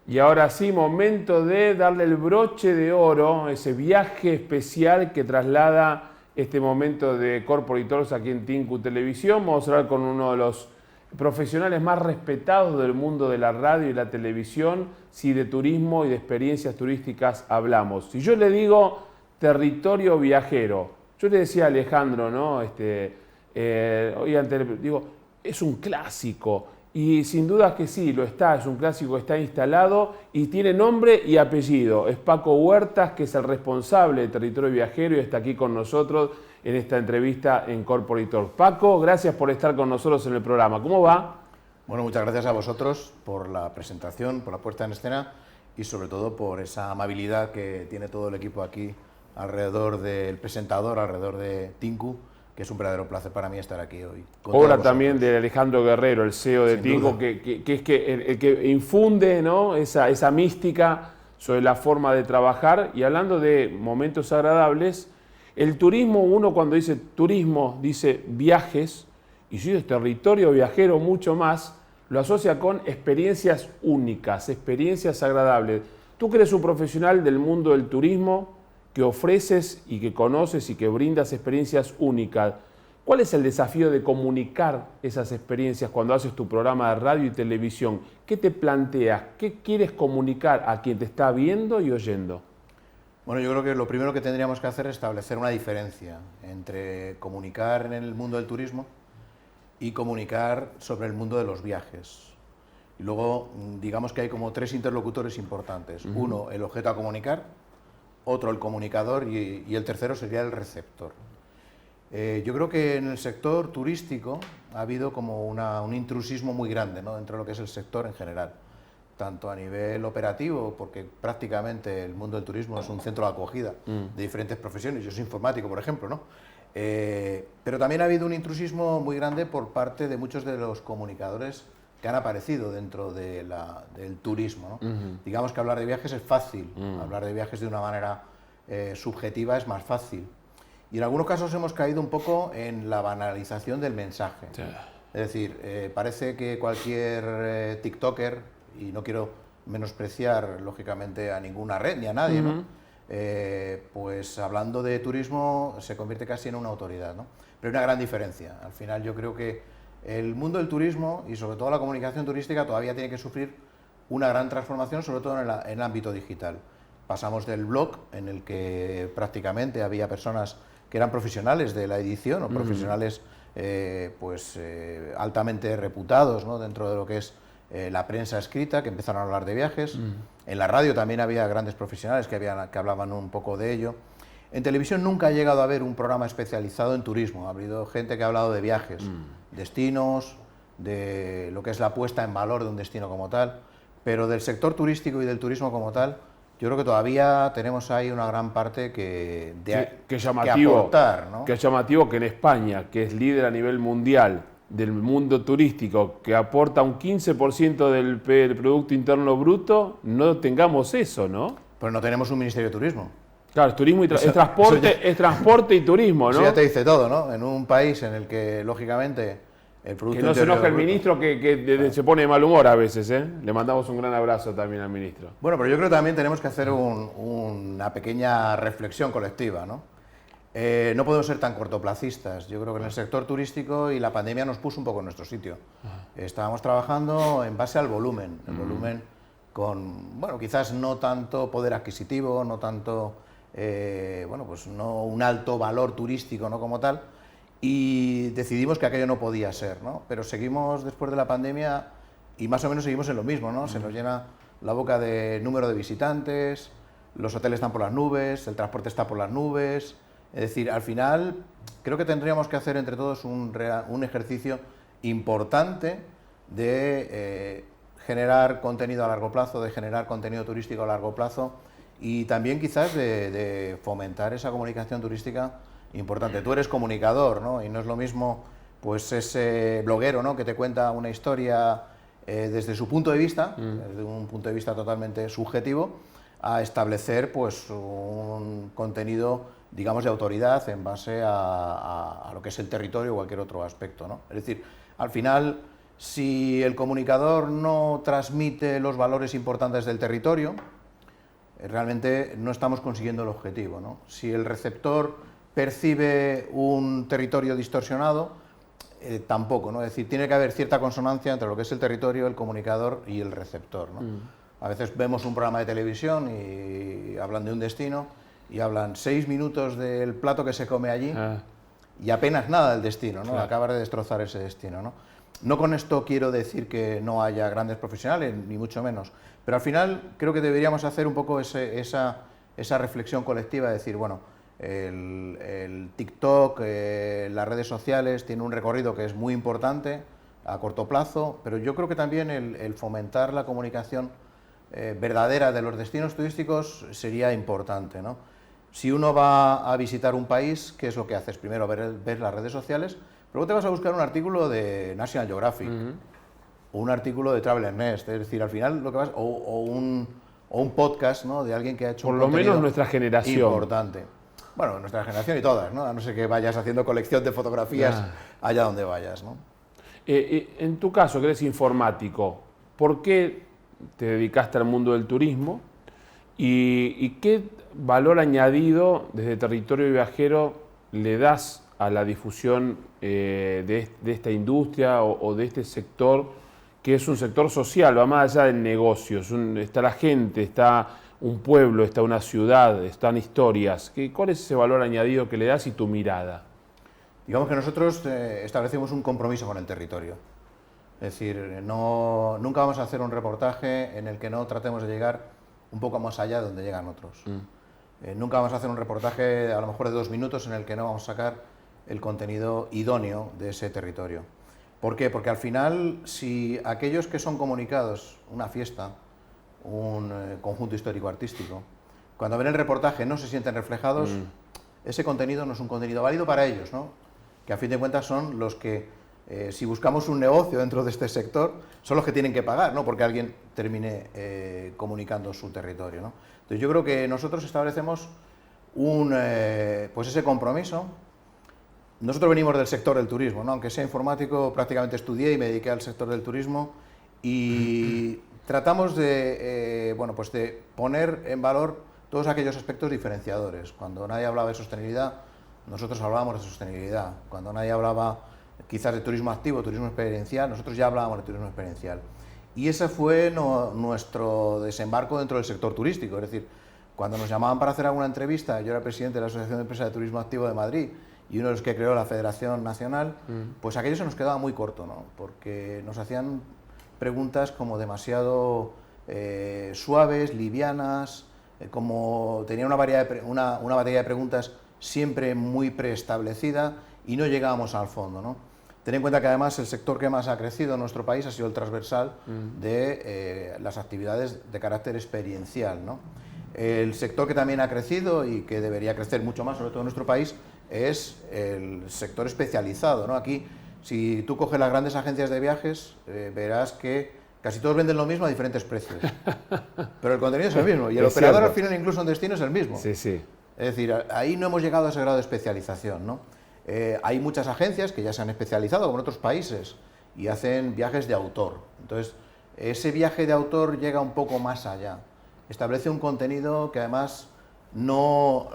Y ahora sí, momento de darle el broche de oro, ese viaje especial que traslada este momento de Corporate Talks aquí en Tinku Televisión. Vamos a hablar con uno de los profesionales más respetados del mundo de la radio y la televisión, si de turismo y de experiencias turísticas hablamos. Si yo le digo territorio viajero, yo le decía a Alejandro, ¿no? Hoy antes, digo, es un clásico. Y sin duda que sí, lo está, es un clásico, está instalado y tiene nombre y apellido. Es Paco Huertas, que es el responsable de Territorio Viajero y está aquí con nosotros en esta entrevista en Corporate Talk. Paco, gracias por estar con nosotros en el programa. ¿Cómo va? Bueno, muchas gracias a vosotros por la presentación, por la puesta en escena y sobre todo por esa amabilidad que tiene todo el equipo aquí alrededor del presentador, alrededor de Tinku, que es un verdadero placer para mí estar aquí hoy. Obra también de Alejandro Guerrero, el CEO de Tinku, que es el que infunde, ¿no? esa mística sobre la forma de trabajar. Y hablando de momentos agradables, el turismo, uno cuando dice turismo, dice viajes, y si es territorio viajero mucho más, lo asocia con experiencias únicas, experiencias agradables. Tú que eres un profesional del mundo del turismo, que ofreces y que conoces y que brindas experiencias únicas. ¿Cuál es el desafío de comunicar esas experiencias cuando haces tu programa de radio y televisión? ¿Qué te planteas? ¿Qué quieres comunicar a quien te está viendo y oyendo? Bueno, yo creo que lo primero que tendríamos que hacer es establecer una diferencia entre comunicar en el mundo del turismo y comunicar sobre el mundo de los viajes. Y luego, digamos que hay como tres interlocutores importantes. Uno, el objeto a comunicar, otro, el comunicador y el tercero sería el receptor. Yo creo que en el sector turístico ha habido como un intrusismo muy grande, ¿no?, dentro de lo que es el sector en general, tanto a nivel operativo, porque prácticamente el mundo del turismo es un centro de acogida de diferentes profesiones. Yo soy informático, por ejemplo, ¿no? Pero también ha habido un intrusismo muy grande por parte de muchos de los comunicadores que han aparecido dentro del turismo, ¿no? Digamos que hablar de viajes es fácil, hablar de viajes de una manera subjetiva es más fácil. Y en algunos casos hemos caído un poco en la banalización del mensaje. Sí. Es decir, parece que cualquier TikToker, y no quiero menospreciar lógicamente a ninguna red ni a nadie, ¿no?, pues hablando de turismo se convierte casi en una autoridad, ¿no? Pero hay una gran diferencia. Al final yo creo que el mundo del turismo y sobre todo la comunicación turística todavía tiene que sufrir una gran transformación, sobre todo en el ámbito digital. Pasamos del blog, en el que prácticamente había personas que eran profesionales de la edición o profesionales altamente reputados, ¿no?, dentro de lo que es la prensa escrita, que empezaron a hablar de viajes. En la radio también había grandes profesionales que hablaban un poco de ello. En televisión nunca ha llegado a haber un programa especializado en turismo. Ha habido gente que ha hablado de viajes, destinos, de lo que es la puesta en valor de un destino como tal, pero del sector turístico y del turismo como tal, yo creo que todavía tenemos ahí una gran parte que aportar, ¿no? Que es llamativo que en España, que es líder a nivel mundial del mundo turístico, que aporta un 15% del Producto Interno Bruto, no tengamos eso, ¿no? Pues no tenemos un Ministerio de Turismo. Claro, es turismo y es transporte y turismo, ¿no? Eso ya te dice todo, ¿no? En un país en el que, lógicamente, el Producto Que no se enoje el Bruto, ministro, que se pone de mal humor a veces, ¿eh? Le mandamos un gran abrazo también al ministro. Bueno, pero yo creo que también tenemos que hacer una pequeña reflexión colectiva, ¿no? No podemos ser tan cortoplacistas. Yo creo que en el sector turístico y la pandemia nos puso un poco en nuestro sitio. Estábamos trabajando en base al volumen, el volumen con, bueno, quizás no tanto poder adquisitivo, no tanto, pues no un alto valor turístico, ¿no?, como tal, y decidimos que aquello no podía ser, ¿no? Pero seguimos después de la pandemia y más o menos seguimos en lo mismo, ¿no? Se nos llena la boca de número de visitantes, los hoteles están por las nubes, el transporte está por las nubes. Es decir, al final creo que tendríamos que hacer entre todos un ejercicio importante de generar contenido a largo plazo, de generar contenido turístico a largo plazo y también quizás de fomentar esa comunicación turística importante. Tú eres comunicador, ¿no? Y no es lo mismo pues ese bloguero, ¿no?, que te cuenta una historia desde su punto de vista, desde un punto de vista totalmente subjetivo, a establecer pues un contenido, digamos, de autoridad en base a lo que es el territorio o cualquier otro aspecto, ¿no? Es decir, al final Si el comunicador no transmite los valores importantes del territorio, realmente no estamos consiguiendo el objetivo, ¿no? Si el receptor percibe un territorio distorsionado, tampoco, ¿no? Es decir, tiene que haber cierta consonancia entre lo que es el territorio, el comunicador y el receptor, ¿no? A veces vemos un programa de televisión y hablan de un destino y hablan 6 minutos del plato que se come allí y apenas nada del destino, ¿no? Claro. Acabar de destrozar ese destino, ¿no? No con esto quiero decir que no haya grandes profesionales, ni mucho menos, pero al final creo que deberíamos hacer un poco esa reflexión colectiva, de decir, bueno, el TikTok, las redes sociales tienen un recorrido que es muy importante a corto plazo, pero yo creo que también el fomentar la comunicación verdadera de los destinos turísticos sería importante, ¿no? Si uno va a visitar un país, ¿qué es lo que haces? Primero ver las redes sociales, luego te vas a buscar un artículo de National Geographic, o un artículo de Traveler Nest, es decir, al final lo que vas, o un podcast, ¿no?, de alguien que ha hecho por lo menos nuestra generación importante. Bueno, nuestra generación y todas, ¿no? A no ser que vayas haciendo colección de fotografías allá donde vayas, ¿no? En tu caso, que eres informático, ¿por qué te dedicaste al mundo del turismo? ¿Y qué valor añadido desde Territorio Viajero le das a la difusión de esta industria o de este sector, que es un sector social, va más allá del negocio? Está la gente, está un pueblo, está una ciudad, están historias. ¿Cuál es ese valor añadido que le das y tu mirada? Digamos que nosotros establecemos un compromiso con el territorio. Es decir, nunca vamos a hacer un reportaje en el que no tratemos de llegar un poco más allá de donde llegan otros. Nunca vamos a hacer un reportaje a lo mejor de 2 minutos en el que no vamos a sacar el contenido idóneo de ese territorio. ¿Por qué? Porque al final, si aquellos que son comunicados, una fiesta, un conjunto histórico-artístico, cuando ven el reportaje no se sienten reflejados, ese contenido no es un contenido válido para ellos, ¿no? Que a fin de cuentas son los que, si buscamos un negocio dentro de este sector, son los que tienen que pagar, ¿no?, porque alguien termine comunicando su territorio, ¿no? Entonces yo creo que nosotros establecemos pues ese compromiso. Nosotros venimos del sector del turismo, ¿no? Aunque sea informático, prácticamente estudié y me dediqué al sector del turismo, y tratamos de, bueno, pues de poner en valor todos aquellos aspectos diferenciadores. Cuando nadie hablaba de sostenibilidad, nosotros hablábamos de sostenibilidad. Cuando nadie hablaba quizás de turismo activo, turismo experiencial, nosotros ya hablábamos de turismo experiencial. Y ese fue nuestro desembarco dentro del sector turístico. Es decir, cuando nos llamaban para hacer alguna entrevista, yo era presidente de la Asociación de Empresas de Turismo Activo de Madrid y uno de los que creó la Federación Nacional, pues aquello se nos quedaba muy corto, ¿no? Porque nos hacían preguntas como demasiado suaves, livianas, como tenía una batería de preguntas siempre muy preestablecida y no llegábamos al fondo, ¿no? Ten en cuenta que además el sector que más ha crecido en nuestro país ha sido el transversal de las actividades de carácter experiencial, ¿no? El sector que también ha crecido y que debería crecer mucho más, sobre todo en nuestro país, es el sector especializado, ¿no? Aquí, si tú coges las grandes agencias de viajes, verás que casi todos venden lo mismo a diferentes precios, pero el contenido es el mismo y el operador al final incluso en destino es el mismo. Sí, sí. Es decir, ahí no hemos llegado a ese grado de especialización, ¿no? Hay muchas agencias que ya se han especializado, como en otros países, y hacen viajes de autor. Entonces, ese viaje de autor llega un poco más allá. Establece un contenido que además no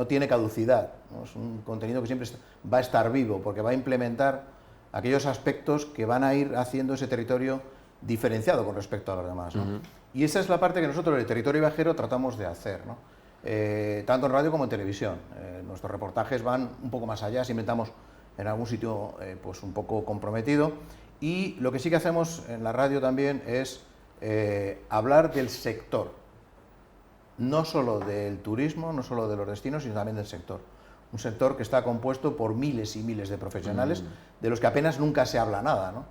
tiene caducidad, ¿no? Es un contenido que siempre va a estar vivo, porque va a implementar aquellos aspectos que van a ir haciendo ese territorio diferenciado con respecto a los demás, ¿no? Y esa es la parte que nosotros, el Territorio Viajero, tratamos de hacer, ¿no? Tanto en radio como en televisión. Nuestros reportajes van un poco más allá, siempre estamos en algún sitio pues un poco comprometido, y lo que sí que hacemos en la radio también es hablar del sector, no solo del turismo, no solo de los destinos, sino también del sector. Un sector que está compuesto por miles y miles de profesionales, de los que apenas nunca se habla nada, ¿no?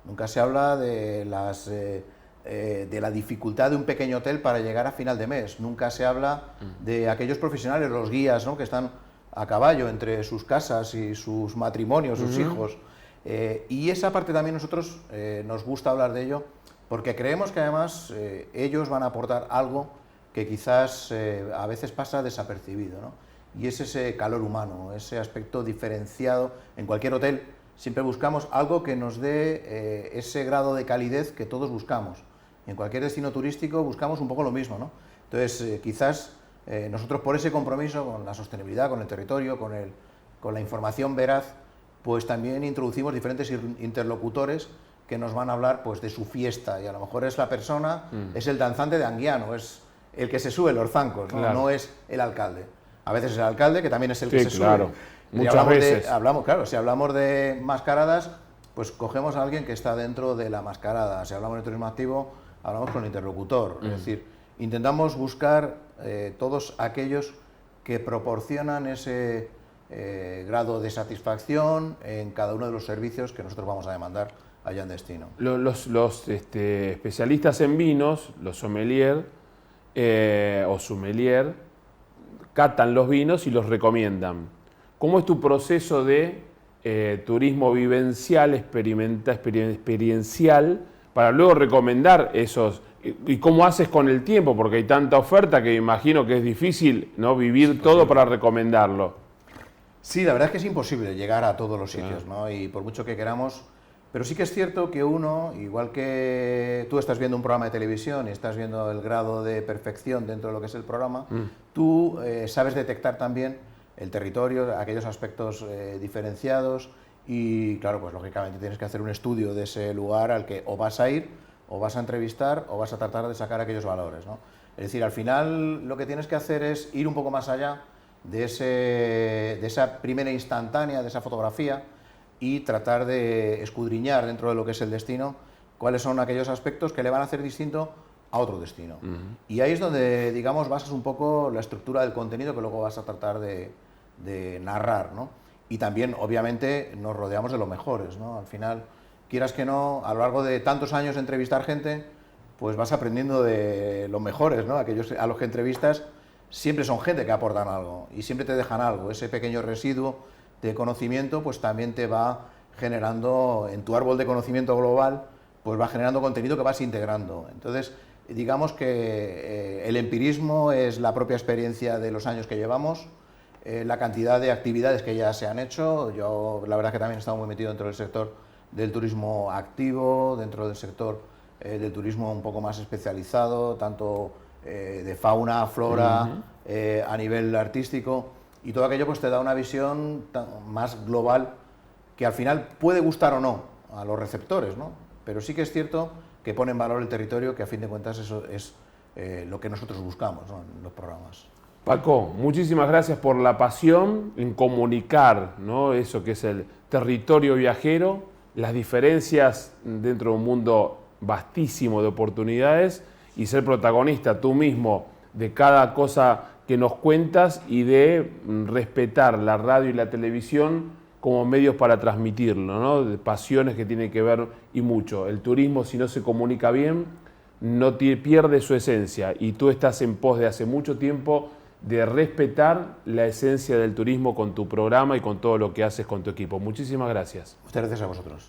Nunca se habla de la dificultad de un pequeño hotel para llegar a final de mes. Nunca se habla de aquellos profesionales, los guías, ¿no?, que están a caballo entre sus casas y sus matrimonios, sus hijos. Y esa parte también nosotros nos gusta hablar de ello, porque creemos que además ellos van a aportar algo que quizás a veces pasa desapercibido, ¿no? Y es ese calor humano, ese aspecto diferenciado. En cualquier hotel siempre buscamos algo que nos dé ese grado de calidez que todos buscamos. En cualquier destino turístico buscamos un poco lo mismo, ¿no? Entonces, quizás nosotros por ese compromiso con la sostenibilidad, con el territorio, con la información veraz, pues también introducimos diferentes interlocutores que nos van a hablar pues de su fiesta, y a lo mejor es la persona, es el danzante de Anguiano, es el que se sube los zancos, ¿no? Claro. No es el alcalde. A veces es el alcalde, que también es el Sí, que se claro. sube. Muchas veces. Claro, si hablamos de mascaradas, pues cogemos a alguien que está dentro de la mascarada. Si hablamos de turismo activo, hablamos con el interlocutor. Es decir, intentamos buscar todos aquellos que proporcionan ese grado de satisfacción en cada uno de los servicios que nosotros vamos a demandar allá en destino. Los especialistas en vinos, los sommelier o sommelier, catan los vinos y los recomiendan. ¿Cómo es tu proceso de turismo vivencial, experiencial, para luego recomendar esos? ¿Y cómo haces con el tiempo? Porque hay tanta oferta que imagino que es difícil, ¿no?, vivir todo para recomendarlo. Sí, la verdad es que es imposible llegar a todos los sitios, ¿no? Y por mucho que queramos. Pero sí que es cierto que uno, igual que tú estás viendo un programa de televisión y estás viendo el grado de perfección dentro de lo que es el programa, tú sabes detectar también el territorio, aquellos aspectos diferenciados, y claro, pues lógicamente tienes que hacer un estudio de ese lugar al que o vas a ir, o vas a entrevistar, o vas a tratar de sacar aquellos valores, ¿no? Es decir, al final lo que tienes que hacer es ir un poco más allá de esa primera instantánea, de esa fotografía, y tratar de escudriñar dentro de lo que es el destino cuáles son aquellos aspectos que le van a hacer distinto a otro destino. Y ahí es donde, digamos, basas un poco la estructura del contenido que luego vas a tratar de narrar, ¿no? Y también, obviamente, nos rodeamos de los mejores, ¿no? Al final, quieras que no, a lo largo de tantos años de entrevistar gente, pues vas aprendiendo de los mejores, ¿no? Aquellos a los que entrevistas siempre son gente que aportan algo y siempre te dejan algo. Ese pequeño residuo de conocimiento pues también te va generando, en tu árbol de conocimiento global, pues va generando contenido que vas integrando. Entonces, digamos que el empirismo es la propia experiencia de los años que llevamos, la cantidad de actividades que ya se han hecho. Yo la verdad que también he estado muy metido dentro del sector del turismo activo, dentro del sector del turismo un poco más especializado, tanto de fauna, flora, a nivel artístico, y todo aquello pues te da una visión más global que al final puede gustar o no a los receptores, ¿no? Pero sí que es cierto que pone en valor el territorio, que a fin de cuentas eso es lo que nosotros buscamos, ¿no?, en los programas. Paco, muchísimas gracias por la pasión en comunicar, ¿no?, eso que es el territorio viajero, las diferencias dentro de un mundo vastísimo de oportunidades, y ser protagonista tú mismo de cada cosa que nos cuentas, y de respetar la radio y la televisión como medios para transmitirlo, ¿no?, de pasiones que tienen que ver, y mucho. El turismo, si no se comunica bien, no pierde su esencia, y tú estás en pos de hace mucho tiempo de respetar la esencia del turismo con tu programa y con todo lo que haces con tu equipo. Muchísimas gracias. Muchas gracias a vosotros.